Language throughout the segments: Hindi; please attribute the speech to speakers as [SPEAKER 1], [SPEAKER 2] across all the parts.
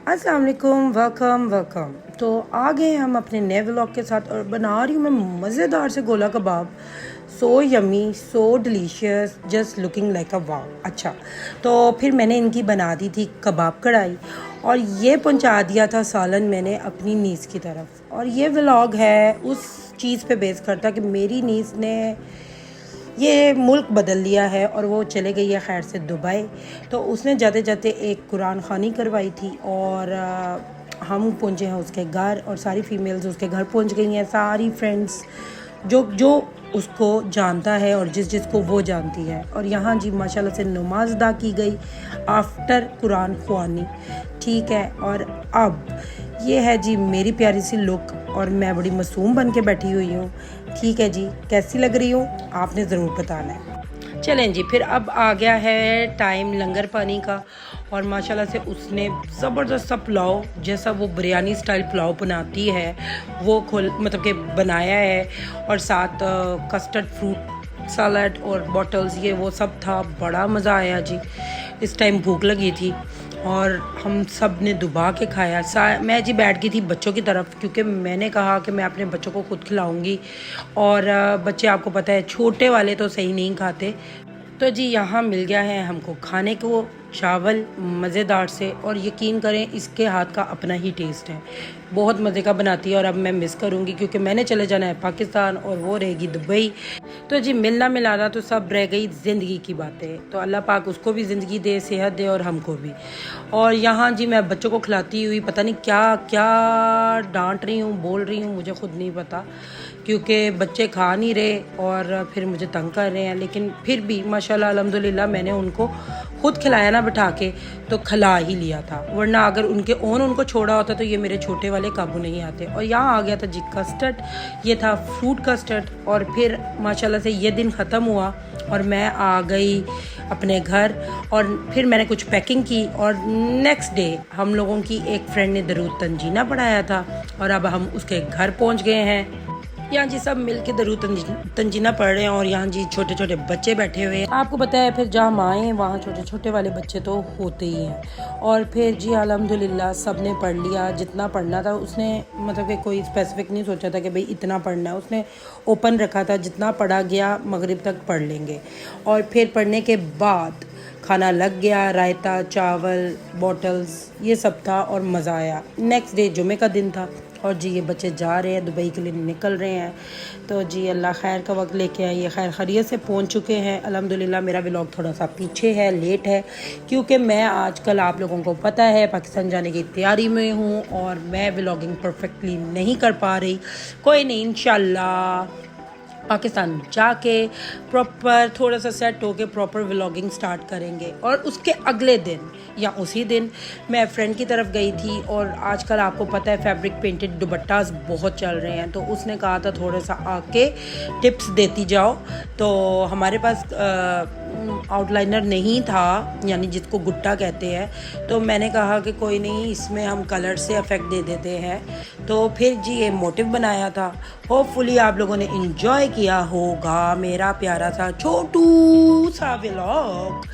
[SPEAKER 1] अस्सलाम वालेकुम, वेलकम वेलकम। तो आ गए हम अपने नए व्लॉग के साथ और बना रही हूँ मैं मज़ेदार से gola kebab. So yummy, so delicious, just looking like a wow. अच्छा, तो फिर मैंने इनकी बना दी थी कबाब कढ़ाई और ये पहुँचा दिया था सालन मैंने अपनी नीस की तरफ। और ये व्लॉग है उस चीज़ पे बेस करता कि मेरी नीस ने ये मुल्क बदल लिया है और वो चले गई है खैर से दुबई। तो उसने जाते जाते एक कुरान ख़ानी करवाई थी और हम पहुँचे हैं उसके घर और सारी फ़ीमेल्स उसके घर पहुँच गई हैं, सारी फ्रेंड्स जो जो उसको जानता है और जिस जिसको वो जानती है। और यहाँ जी माशाल्लाह से नमाज अदा की गई आफ्टर कुरान ख़वानी, ठीक है। और अब ये है जी मेरी प्यारी सी लुक और मैं बड़ी मासूम बन के बैठी हुई हूँ, ठीक है जी। कैसी लग रही हूँ आपने ज़रूर बताना है। चलें जी, फिर अब आ गया है टाइम लंगर पानी का और माशाल्लाह से उसने ज़बरदस्त सा पुलाव जैसा वो बिरयानी स्टाइल पुलाव बनाती है वो खोल मतलब कि बनाया है और साथ कस्टर्ड फ्रूट सलाद और बॉटल्स ये वो सब था। बड़ा मज़ा आया जी। इस टाइम भूख लगी थी और हम सब ने दुबा के खाया। मैं जी बैठ गई थी बच्चों की तरफ क्योंकि मैंने कहा कि मैं अपने बच्चों को खुद खिलाऊंगी और बच्चे आपको पता है छोटे वाले तो सही नहीं खाते। तो जी यहाँ मिल गया है हमको खाने को चावल मज़ेदार से और यकीन करें इसके हाथ का अपना ही टेस्ट है, बहुत मज़े का बनाती है। और अब मैं मिस करूँगी क्योंकि मैंने चले जाना है पाकिस्तान और वो रहेगी दुबई। तो जी मिलना मिलाना तो सब रह गई ज़िंदगी की बातें, तो अल्लाह पाक उसको भी ज़िंदगी दे, सेहत दे और हमको भी। और यहाँ जी मैं बच्चों को खिलाती हुई पता नहीं क्या क्या डांट रही हूँ, बोल रही हूँ, मुझे खुद नहीं पता क्योंकि बच्चे खा नहीं रहे और फिर मुझे तंग कर रहे हैं। लेकिन फिर भी माशाल्लाह अल्हम्दुलिल्लाह मैंने उनको खुद खिलाया ना बिठा के तो खिला ही लिया था, वरना अगर उनके ओन उनको छोड़ा होता तो ये मेरे छोटे वाले काबू नहीं आते। और यहाँ आ गया था जी कस्टर्ड, ये था फ्रूट कस्टर्ड। और फिर माशाल्लाह से ये दिन ख़त्म हुआ और मैं आ गई अपने घर और फिर मैंने कुछ पैकिंग की और नेक्स्ट डे हम लोगों की एक फ्रेंड ने दरूद तंजीना पढ़ाया था और अब हम उसके घर पहुँच गए हैं। यहाँ जी सब मिल के दरूद तंजीना पढ़ रहे हैं और यहाँ जी छोटे छोटे बच्चे बैठे हुए हैं। आपको पता है फिर जहाँ माँ हैं वहाँ छोटे छोटे वाले बच्चे तो होते ही हैं। और फिर जी अल्हम्दुलिल्लाह सब ने पढ़ लिया जितना पढ़ना था। उसने मतलब कि कोई स्पेसिफिक नहीं सोचा था कि भाई इतना पढ़ना है, उसने ओपन रखा था, जितना पढ़ा गया मगरिब तक पढ़ लेंगे। और फिर पढ़ने के बाद खाना लग गया, रायता चावल बॉटल्स ये सब था और मज़ा आया। नेक्स्ट डे जुमे का दिन था और जी ये बच्चे जा रहे हैं दुबई के लिए निकल रहे हैं। तो जी अल्लाह खैर का वक्त लेके आइए, खैर खैरियत से पहुंच चुके हैं अल्हम्दुलिल्लाह। मेरा व्लॉग थोड़ा सा पीछे है, लेट है क्योंकि मैं आजकल आप लोगों को पता है पाकिस्तान जाने की तैयारी में हूँ और मैं व्लॉगिंग परफेक्टली नहीं कर पा रही। कोई नहीं, इंशाल्लाह पाकिस्तान जाके प्रॉपर थोड़ा सा सेट होके प्रॉपर व्लॉगिंग स्टार्ट करेंगे। और उसके अगले दिन या उसी दिन मैं फ्रेंड की तरफ गई थी और आजकल आपको पता है फैब्रिक पेंटेड दुपट्टास बहुत चल रहे हैं, तो उसने कहा था थोड़ा सा आके टिप्स देती जाओ। तो हमारे पास आउटलाइनर नहीं था, यानी जिसको गुट्टा कहते हैं, तो मैंने कहा कि कोई नहीं इसमें हम कलर से इफेक्ट दे देते हैं। तो फिर जी ये मोटिव बनाया था। होपफुली आप लोगों ने इंजॉय किया होगा मेरा प्यारा सा छोटू सा व्लॉग।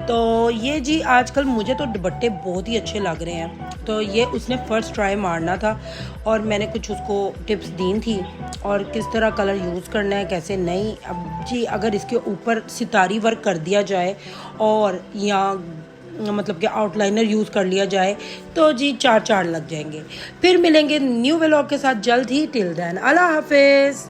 [SPEAKER 1] तो ये जी आजकल मुझे तो दुपट्टे बहुत ही अच्छे लग रहे हैं, तो ये उसने फ़र्स्ट ट्राई मारना था और मैंने कुछ उसको टिप्स दी थी और किस तरह कलर यूज़ करना है कैसे नहीं। अब जी अगर इसके ऊपर सितारी वर्क कर दिया जाए और या मतलब कि आउटलाइनर यूज़ कर लिया जाए तो जी चार चार लग जाएंगे। फिर मिलेंगे न्यू व्लॉग के साथ जल्द ही। टिल देन अल्लाह हाफिज़।